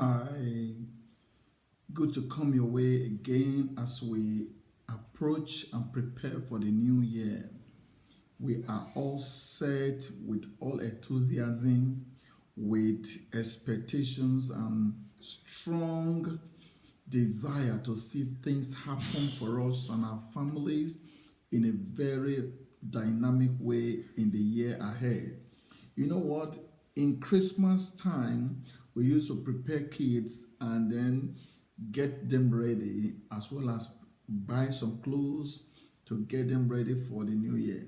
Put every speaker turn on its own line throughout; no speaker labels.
Hi, good to come your way again as we approach and prepare for the new year. We are all set with all enthusiasm, with expectations and strong desire to see things happen for us and our families in a very dynamic way in the year ahead. You know what? In Christmas time, we used to prepare kids and then get them ready, as well as buy some clothes to get them ready for the new year.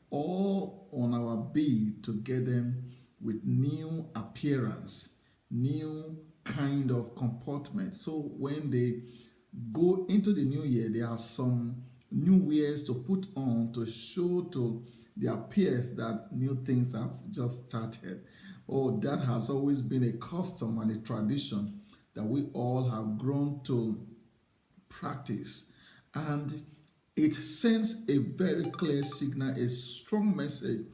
All on our bid to get them with new appearance, new kind of comportment. So when they go into the new year, they have some new wares to put on to show to their peers that new things have just started. Oh, that has always been a custom and a tradition that we all have grown to practice. And it sends a very clear signal, a strong message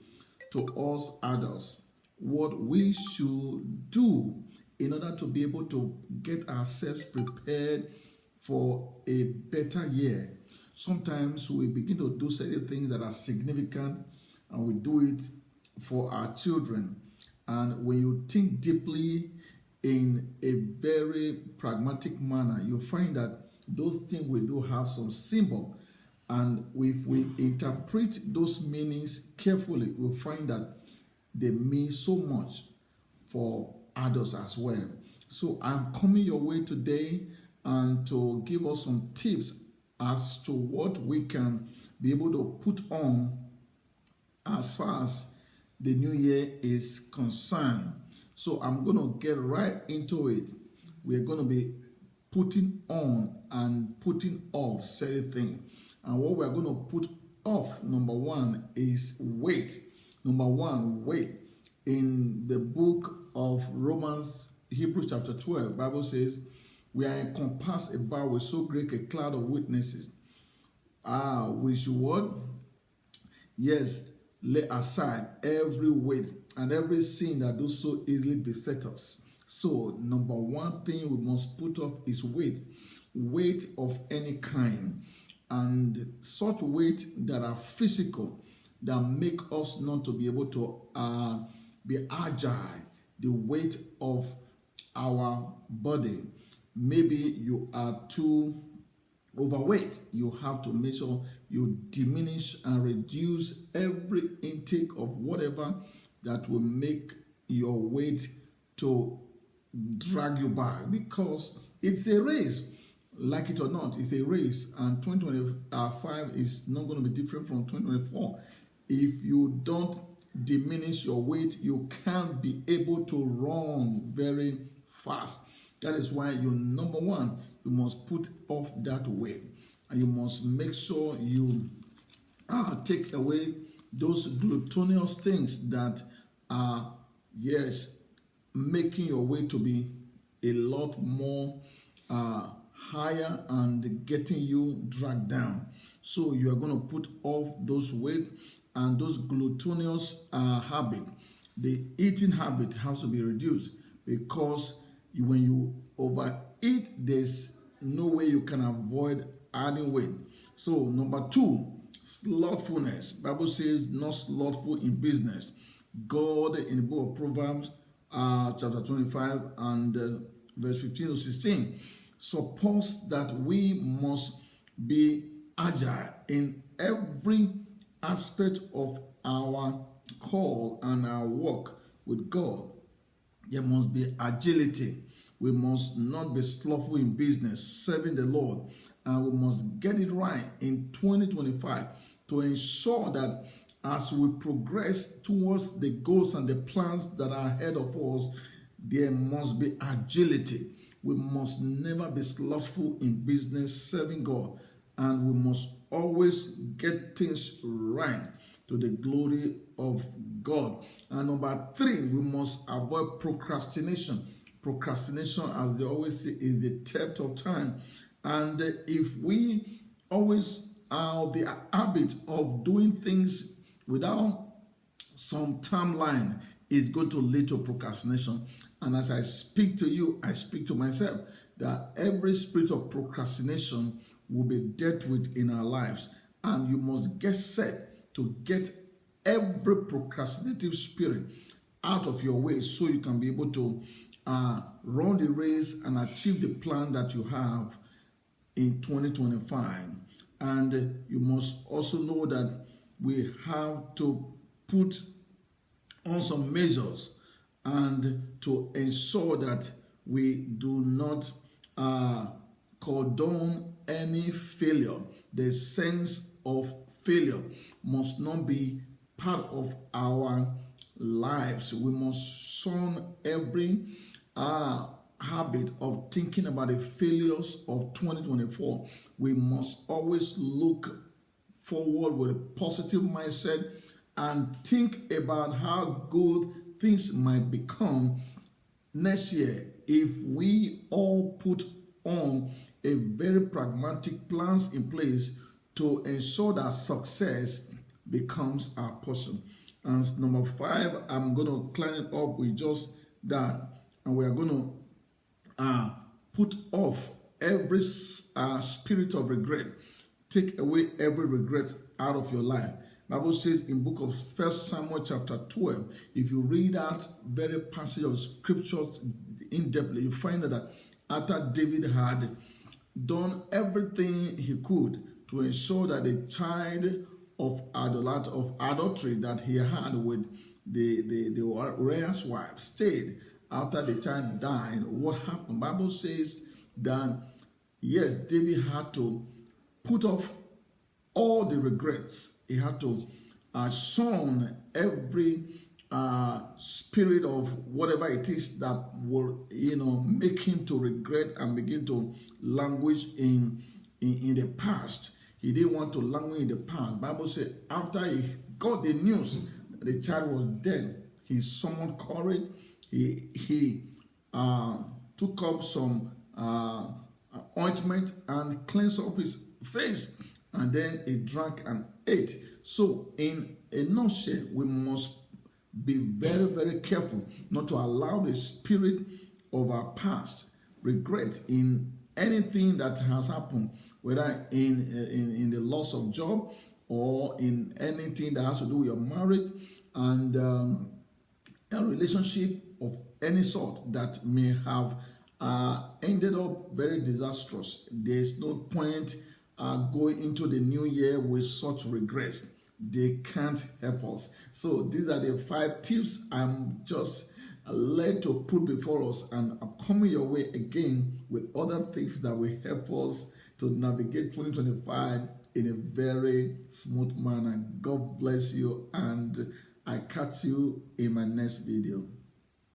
to us adults what we should do in order to be able to get ourselves prepared for a better year. Sometimes we begin to do certain things that are significant and we do it for our children. And when you think deeply in a very pragmatic manner, you find that those things we do have some symbol. And if we interpret those meanings carefully, we'll find that they mean so much for adults as well. So I'm coming your way today and to give us some tips as to what we can be able to put on as far as the new year is concerned. So I'm going to get right into it. We're going to be putting on and putting off certain things. And what we're going to put off, number one, is weight. Number one, weight. In the book of Romans, Hebrews chapter 12, Bible says, we are encompassed about with so great a cloud of witnesses. We should what? Yes, lay aside every weight and every sin that does so easily beset us. So, number one thing we must put off is weight of any kind, and such weight that are physical, that make us not to be able to be agile, the weight of our body. Maybe you are too overweight. You have to make sure you diminish and reduce every intake of whatever that will make your weight to drag you back, because it's a race. Like it or not, it's a race, and 2025 is not going to be different from 2024. If you don't diminish your weight, you can't be able to run very fast. That is why number one, you must put off that weight, and you must make sure you take away those glutinous things that are, yes, making your weight to be a lot more higher and getting you dragged down. So you are going to put off those weight and those glutinous habit. The eating habit has to be reduced, because when you overeat, there's no way you can avoid adding weight. So number two, slothfulness. Bible says not slothful in business. God in the book of Proverbs chapter 25 and verse 15 to 16 supports that we must be agile in every aspect of our call and our work with God. There must be agility. We must not be slothful in business, serving the Lord, and we must get it right in 2025 to ensure that as we progress towards the goals and the plans that are ahead of us, there must be agility. We must never be slothful in business, serving God, and we must always get things right to the glory of God. And number three, we must avoid procrastination. Procrastination, as they always say, is the theft of time. And if we always are the habit of doing things without some timeline, is going to lead to procrastination. And as I speak to you, I speak to myself that every spirit of procrastination will be dealt with in our lives. And you must get set to get every procrastinative spirit out of your way so you can be able to run the race and achieve the plan that you have in 2025. And you must also know that we have to put on some measures and to ensure that we do not condone any failure. The sense of failure must not be part of our lives. We must shun every habit of thinking about the failures of 2024. We must always look forward with a positive mindset and think about how good things might become next year if we all put on a very pragmatic plans in place to ensure that success becomes our portion. And number 5, I'm going to clean it up with just that, and we are going to put off every spirit of regret. Take away every regret out of your life. Bible says in book of 1 Samuel chapter 12, if you read that very passage of scriptures in depth, you find that after David had done everything he could to ensure that the child of adultery that he had with the Uriah's wife stayed after the child died, what happened? Bible says that yes, David had to put off all the regrets. He had to shun every spirit of whatever it is that will, make him to regret and begin to languish in the past. He didn't want to languish in the past. Bible said after he got the news that the child was dead, he summoned courage. He took up some ointment and cleansed up his face, and then he drank and ate. So in a nutshell, we must be very, very careful not to allow the spirit of our past regret in anything that has happened, whether in the loss of job or in anything that has to do with your marriage and a relationship of any sort that may have ended up very disastrous. There's no point going into the new year with such regrets. They can't help us. So these are the 5 tips I'm just led to put before us, and I'm coming your way again with other tips that will help us to navigate 2025 in a very smooth manner. God bless you, and I catch you in my next video.